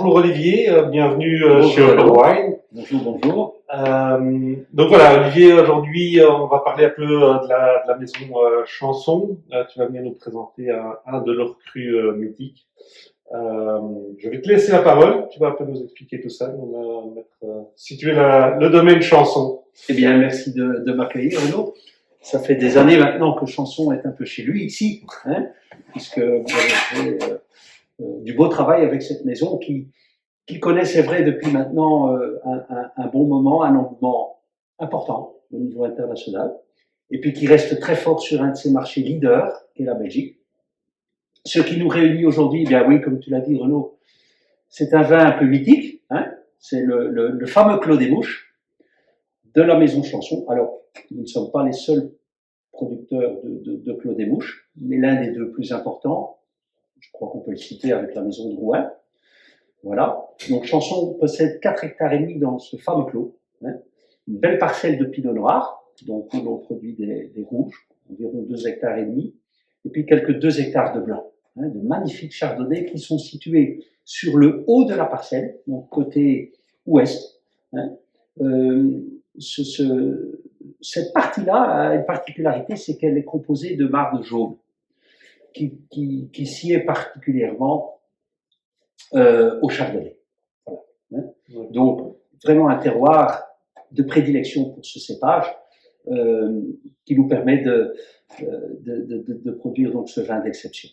bonjour Olivier, bienvenue chez Bonjour. Open Wine. Bonjour, bonjour. Donc voilà, Olivier, aujourd'hui on va parler un peu de la maison Chanson. Tu vas venir nous présenter un de leurs crus mythiques. Je vais te laisser la parole, tu vas un peu nous expliquer tout ça, nous situer le domaine Chanson. Eh bien, merci de m'accueillir, Renaud. Ça fait des années maintenant que Chanson est un peu chez lui, ici, hein, puisque vous avez fait du beau travail avec cette maison qui connaît, c'est vrai, depuis maintenant un bon moment, un engouement important au niveau international, et puis qui reste très fort sur un de ses marchés leaders, qui est la Belgique. Ce qui nous réunit aujourd'hui, eh bien oui, comme tu l'as dit, Renaud, c'est un vin un peu mythique, hein, c'est le fameux Clos des Mouches de la maison Chanson. Alors, nous ne sommes pas les seuls producteurs de Clos des Mouches, mais l'un des deux plus importants, je crois qu'on peut le citer avec la maison de Rouen. Voilà. Donc, Chanson possède 4 hectares et demi dans ce fameux clos, hein, une belle parcelle de pinot noir, donc où l'on produit des rouges, environ 2 hectares et demi, et puis quelques 2 hectares de blanc, hein, de magnifiques chardonnays qui sont situés sur le haut de la parcelle, donc côté ouest, hein. Cette partie-là a une particularité, c'est qu'elle est composée de marne jaune, qui sied particulièrement au chardonnay. Voilà, hein. Donc, vraiment un terroir de prédilection pour ce cépage qui nous permet de produire donc ce vin d'exception.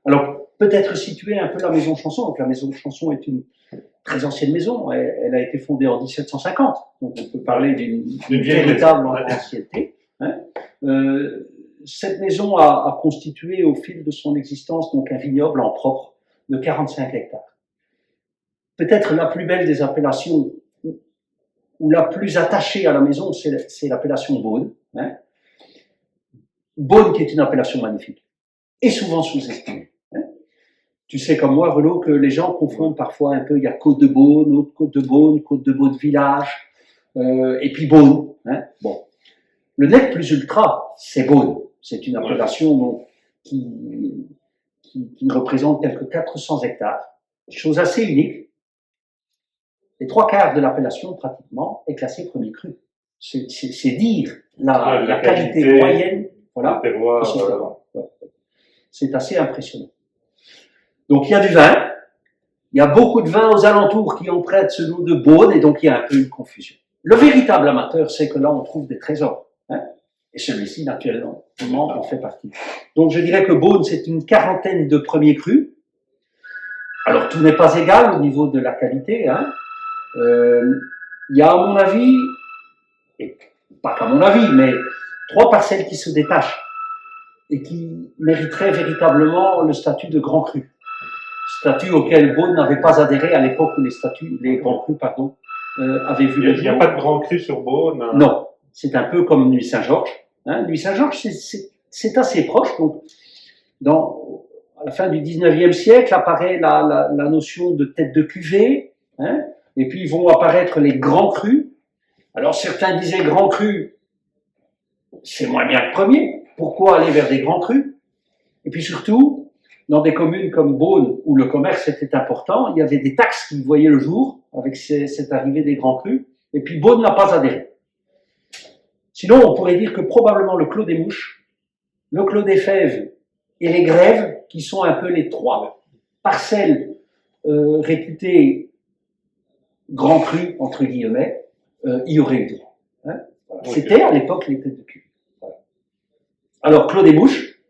Alors, peut-être situer un peu la maison Chanson. Donc, la maison Chanson est une très ancienne maison. Elle a été fondée en 1750. Donc, on peut parler d'une véritable ancienneté. Hein. Cette maison a constitué au fil de son existence donc un vignoble en propre de 45 hectares. Peut-être la plus belle des appellations ou la plus attachée à la maison, c'est l'appellation Beaune. Hein. Beaune qui est une appellation magnifique et souvent sous-estimée. Hein. Tu sais comme moi, Renaud, que les gens confondent parfois un peu, il y a Côte de Beaune, autre Côte de Beaune, Côte de Beaune village, et puis Beaune. Hein. Bon. Le nec plus ultra, c'est Beaune. C'est une appellation donc, qui représente quelques 400 hectares. Chose assez unique. Les 3/4 de l'appellation, pratiquement, est classée premier cru. C'est dire la qualité moyenne, voilà, terroir, ouais. C'est assez impressionnant. Donc, il y a du vin. Il y a beaucoup de vins aux alentours qui empruntent ce nom de Beaune, et donc il y a un peu une confusion. Le véritable amateur sait que là, on trouve des trésors. Hein, et celui-ci, naturellement, en fait partie. Donc, je dirais que Beaune, c'est une 40aine de premiers crus. Alors, tout n'est pas égal au niveau de la qualité, hein. Il y a, à mon avis, et pas qu'à mon avis, mais 3 parcelles qui se détachent et qui mériteraient véritablement le statut de grand cru. Statut auquel Beaune n'avait pas adhéré à l'époque où les grands crus, avaient vu le jour. Il n'y a pas de grand cru sur Beaune. Non, c'est un peu comme Nuits Saint-Georges. Hein. Nuits Saint-Georges, c'est assez proche. Donc, à la fin du 19e siècle apparaît la notion de tête de cuvée, hein. Et puis vont apparaître les grands crus. Alors certains disaient grands crus, c'est moins bien que premier. Pourquoi aller vers des grands crus? Et puis surtout, dans des communes comme Beaune, où le commerce était important, il y avait des taxes qui voyaient le jour avec cette arrivée des grands crus. Et puis Beaune n'a pas adhéré. Sinon, on pourrait dire que probablement le Clos des Mouches, le Clos des Fèves et les Grèves, qui sont un peu les 3 parcelles réputées grand cru, entre guillemets, y aurait eu droit. Hein, voilà. Okay. C'était à l'époque les têtes de cul. Voilà. Alors, Clos des Mouches,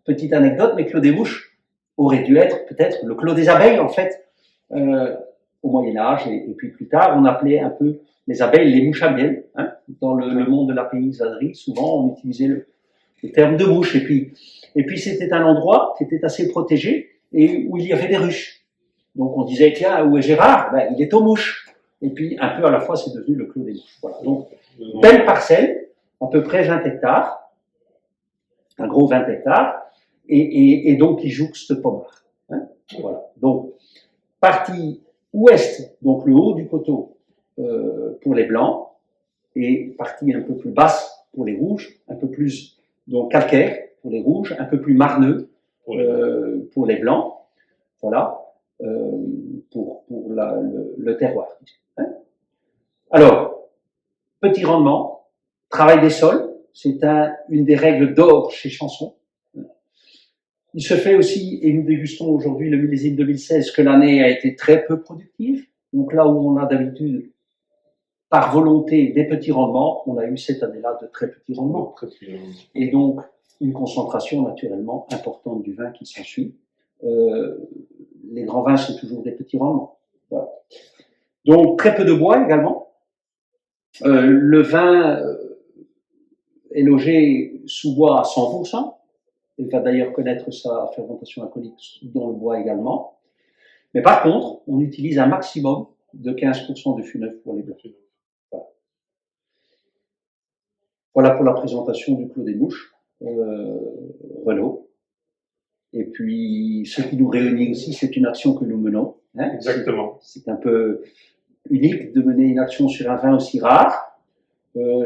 petite anecdote, mais Clos des Mouches aurait dû être peut-être le Clos des Abeilles, en fait, au Moyen-Âge, et puis plus tard, on appelait un peu les abeilles les mouches à miel. Hein, dans le monde de la paysannerie, souvent, on utilisait le terme de mouche. Et puis c'était un endroit qui était assez protégé et où il y avait des ruches. Donc, on disait, tiens, où est Gérard? Ben, il est aux mouches. Et puis, un peu à la fois, c'est devenu le Clos des Mouches. Voilà. Donc, belle parcelle, à peu près 20 hectares, un gros 20 hectares, et donc qui jouxte Pommard. Hein, voilà. Donc, partie ouest, donc le haut du coteau pour les blancs, et partie un peu plus basse pour les rouges, un peu plus donc calcaire pour les rouges, un peu plus marneux pour les blancs. Voilà. pour le terroir. Hein. Alors, petit rendement, travail des sols, c'est une des règles d'or chez Chanson. Il se fait aussi, et nous dégustons aujourd'hui le millésime 2016, que l'année a été très peu productive. Donc là où on a d'habitude, par volonté, des petits rendements, on a eu cette année-là de très petits rendements. Et donc, une concentration naturellement importante du vin qui s'ensuit. Les grands vins, c'est toujours des petits rendements. Voilà. Donc, très peu de bois également. Le vin est logé sous bois à 100%. Il va d'ailleurs connaître sa fermentation alcoolique dans le bois également. Mais par contre, on utilise un maximum de 15% de fût neuf pour les blancs. Voilà. Voilà pour la présentation du Clos des Mouches, Renaud. Et puis, ce qui nous réunit aussi, c'est une action que nous menons. Hein. Exactement. C'est un peu unique de mener une action sur un vin aussi rare.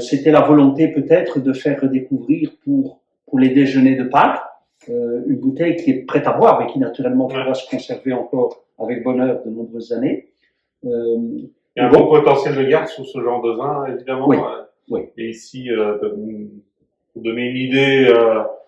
C'était la volonté peut-être de faire redécouvrir pour les déjeuners de Pâques une bouteille qui est prête à boire, mais qui naturellement pourra se conserver encore avec bonheur de nombreuses années. Il y a un bon potentiel de garde sur ce genre de vin, évidemment. Oui. Oui. Et ici, pour donner une idée...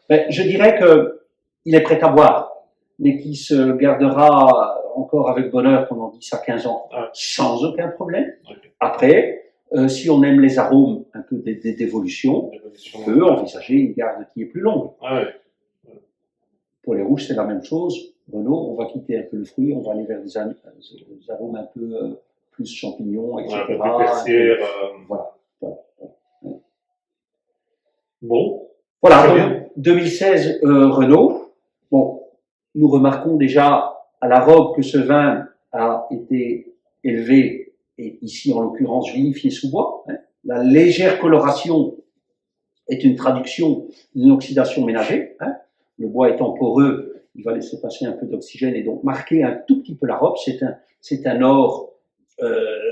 Ben, je dirais qu'il est prêt à boire, mais qui se gardera encore avec bonheur pendant 10 à 15 ans, sans aucun problème. Okay. Après, si on aime les arômes un peu d'évolution, on peut envisager une garde qui est plus longue. Ouais. Pour les rouges, c'est la même chose. Renaud, on va quitter un peu le fruit, on va aller vers des arômes un peu plus champignons, etc. Un peu plus persillés. Voilà. Bon. Voilà, donc 2016, Renaud. Bon, nous remarquons déjà à la robe que ce vin a été élevé, et ici en l'occurrence vinifié sous bois. Hein. La légère coloration est une traduction d'une oxydation ménagée. Hein. Le bois étant poreux, il va laisser passer un peu d'oxygène et donc marquer un tout petit peu la robe. C'est un or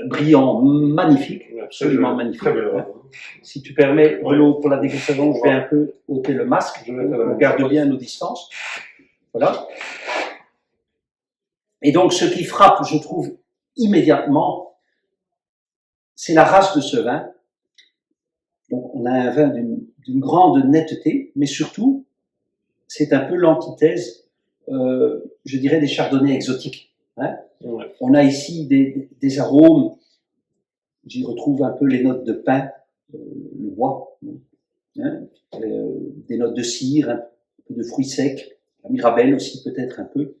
brillant, magnifique, absolument magnifique. Hein. Si tu permets, Renaud, pour la dégustation, je vais un peu ôter le masque. On garde bien nos distances. Voilà. Et donc, ce qui frappe, je trouve, immédiatement, c'est la race de ce vin. Donc, on a un vin d'une grande netteté, mais surtout, c'est un peu l'antithèse, je dirais, des chardonnays exotiques. Hein. Ouais. On a ici des arômes, j'y retrouve un peu les notes de pin, le bois, hein, des notes de cire, un peu de fruits secs, la mirabelle aussi peut-être un peu.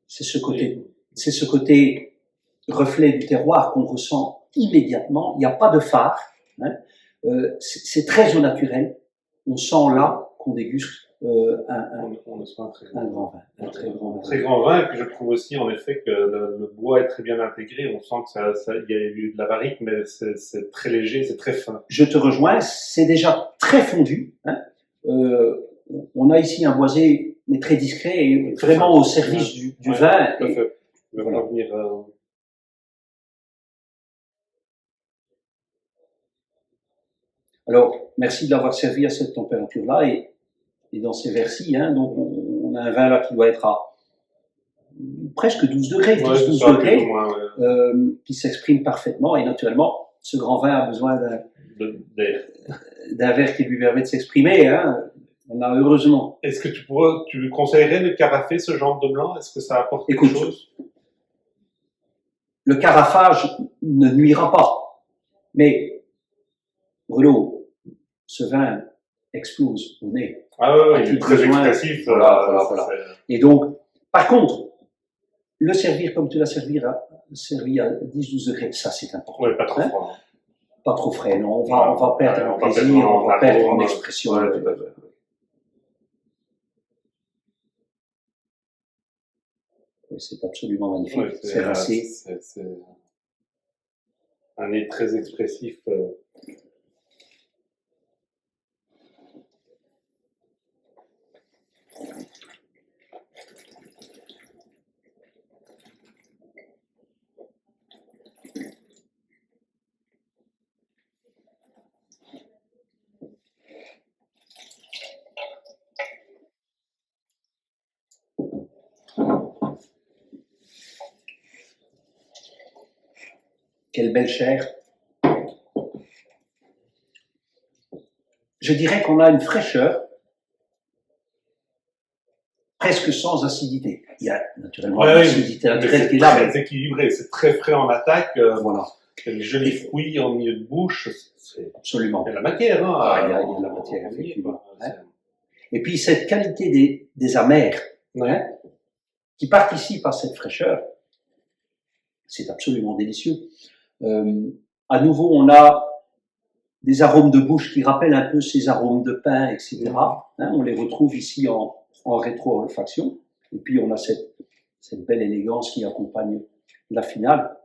C'est ce côté reflet du terroir qu'on ressent immédiatement. Il n'y a pas de phare. Hein. C'est très au naturel. On sent là qu'on déguste un grand vin. Un très grand vin. Très grand vin, et puis je trouve aussi en effet que le bois est très bien intégré. On sent que il y a eu de la barrique, mais c'est très léger, c'est très fin. Je te rejoins, c'est déjà très fondu. Hein. On a ici un boisé, mais très discret et vraiment au service du vin. Tout à fait. Il va venir. Alors, merci de l'avoir servi à cette température-là et dans ces versis. Hein, donc, on a un vin là qui doit être à presque 12 degrés, 12 degrés, qui s'exprime parfaitement. Et naturellement, ce grand vin a besoin d'un verre qui lui permet de s'exprimer. Hein. On a heureusement. Est-ce que tu conseillerais de carafer ce genre de blanc? Est-ce que ça apporte quelque chose? Le carafage ne nuira pas. Mais, Renaud, ce vin explose au nez. Ah oui, il est très expressif. Voilà. Et donc, par contre, le servir comme tu l'as servi à 10-12 degrés, ça c'est important. Oui, pas trop froid. Hein? Pas trop frais, non. On va perdre en plaisir, on va perdre en expression. C'est absolument magnifique. Ouais, c'est un nez très expressif. Quelle belle chair. Je dirais qu'on a une fraîcheur presque sans acidité. Il y a naturellement Ouais, l'acidité naturelle qui est là, mais très équilibré, c'est très frais en attaque. voilà, Les jolis fruits en milieu de bouche, absolument. il y a la matière. Hein, Ah, il y a de la matière, effectivement. Hein. Et puis cette qualité des amers, hein, qui participe à cette fraîcheur, c'est absolument délicieux. À nouveau, on a des arômes de bouche qui rappellent un peu ces arômes de pain, etc. Hein, on les retrouve ici en rétro-olfaction. Et puis on a cette belle élégance qui accompagne la finale.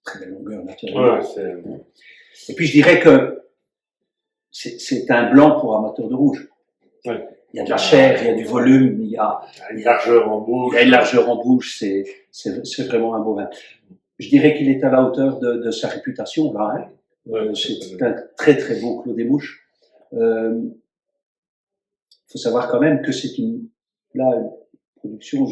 Très belle longueur, naturellement. Ouais, et puis je dirais que c'est un blanc pour amateurs de rouge. Ouais. Il y a de la chair, il y a du volume, il y a une largeur en bouche. Il y a une largeur en bouche, c'est vraiment un beau vin. Je dirais qu'il est à la hauteur de sa réputation, là. Hein. C'est un très très beau Clos des Mouches. Faut savoir quand même que c'est une production,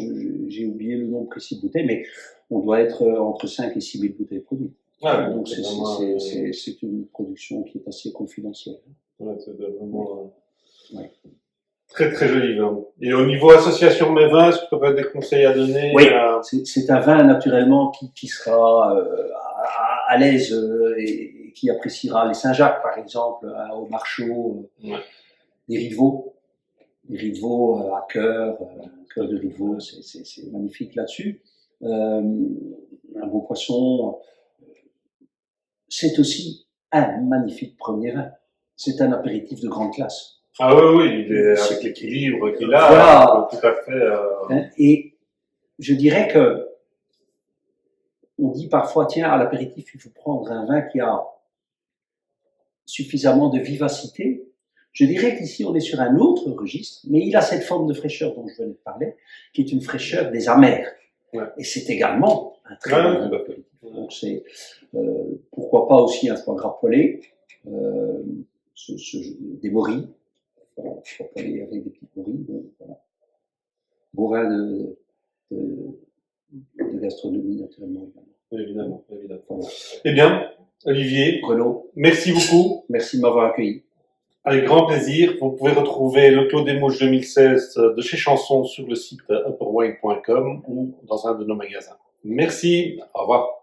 j'ai oublié le nom précis de bouteilles, mais on doit être entre 5 et 6 000 bouteilles produites. Donc c'est une production qui est assez confidentielle. Ouais, c'est vraiment très très joli vin. Et au niveau association mes vins, est-ce que tu aurais des conseils à donner? Oui, c'est un vin naturellement qui sera à l'aise et qui appréciera les Saint-Jacques par exemple, au Marchaux, des Rivaux. Les Rivaux à cœur de Rivaux, c'est magnifique là-dessus. Un beau poisson. C'est aussi un magnifique premier vin. C'est un apéritif de grande classe. Ah oui, il est avec l'équilibre qu'il a, voilà. Tout à fait. Hein, et je dirais que on dit parfois, tiens, à l'apéritif, il faut prendre un vin qui a suffisamment de vivacité. Je dirais qu'ici, on est sur un autre registre, mais il a cette forme de fraîcheur dont je venais de parler, qui est une fraîcheur des amers. Ouais. Et c'est également un très bon vin apéritif. Donc c'est, pourquoi pas aussi un foie gras poêlé, des morilles, voilà, foie poêlé avec des petites morilles, donc, voilà. Beau vin de gastronomie, naturellement. Évidemment. Voilà. Eh bien, Olivier, Renaud, merci beaucoup. Merci de m'avoir accueilli. Avec grand plaisir. Vous pouvez retrouver le Clos des Mouches 2016 de chez Chanson sur le site upperwine.com ou dans un de nos magasins. Merci. Au revoir.